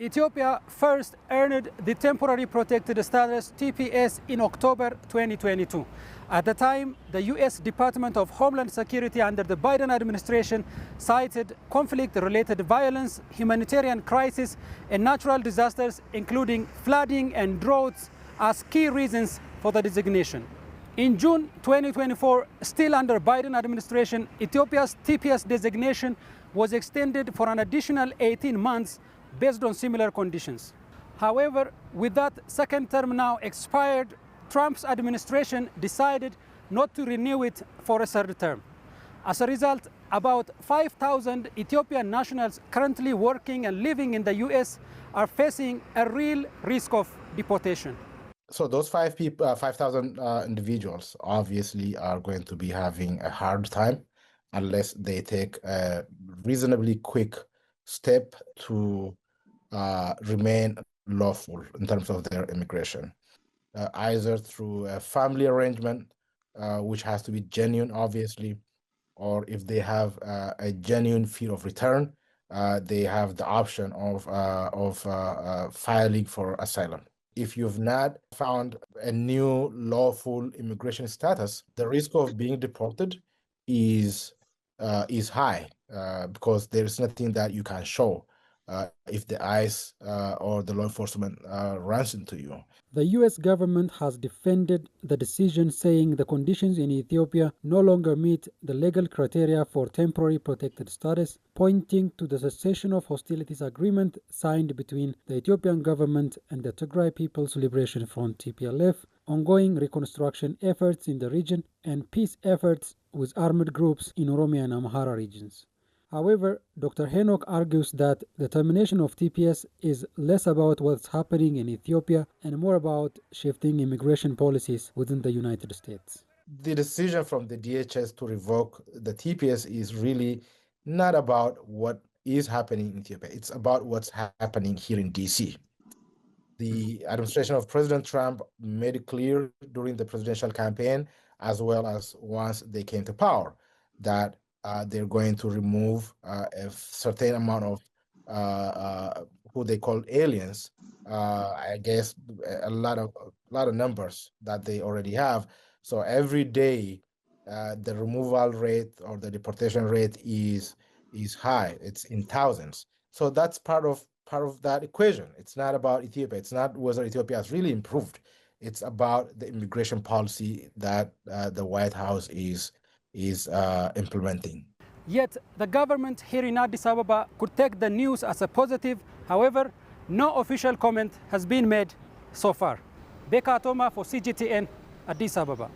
Ethiopia first earned the temporary protected status TPS in October 2022. At the time, the U.S. Department of Homeland Security under the Biden administration cited conflict-related violence, humanitarian crisis, and natural disasters, including flooding and droughts, as key reasons for the designation. In June 2024, still under Biden administration, Ethiopia's TPS designation was extended for an additional 18 months based on similar conditions. However, with that second term now expired, Trump's administration decided not to renew it for a third term. As a result, about 5,000 Ethiopian nationals currently working and living in the US are facing a real risk of deportation. So those 5,000 individuals obviously are going to be having a hard time unless they take a reasonably quick step to remain lawful in terms of their immigration, either through a family arrangement, which has to be genuine, obviously, or if they have a genuine fear of return, they have the option of filing for asylum. If you've not found a new lawful immigration status, the risk of being deported is high because there is nothing that you can show if the ICE or the law enforcement runs into you. The U.S. government has defended the decision, saying the conditions in Ethiopia no longer meet the legal criteria for temporary protected status, pointing to the cessation of hostilities agreement signed between the Ethiopian government and the Tigray People's Liberation Front (TPLF), ongoing reconstruction efforts in the region, and peace efforts with armed groups in Oromia and Amhara regions. However, Dr. Henok argues that the termination of TPS is less about what's happening in Ethiopia and more about shifting immigration policies within the United States. The decision from the DHS to revoke the TPS is really not about what is happening in Ethiopia. It's about what's happening here in DC. The administration of President Trump made it clear during the presidential campaign, as well as once they came to power, that they're going to remove a certain amount of who they call aliens. I guess a lot of numbers that they already have. So every day, the removal rate or the deportation rate is high. It's in thousands. So that's part of that equation. It's not about Ethiopia. It's not whether Ethiopia has really improved. It's about the immigration policy that the White House is implementing. Yet the government here in Addis Ababa could take the news as a positive. However, no official comment has been made so far. Beka Atoma for CGTN, Addis Ababa.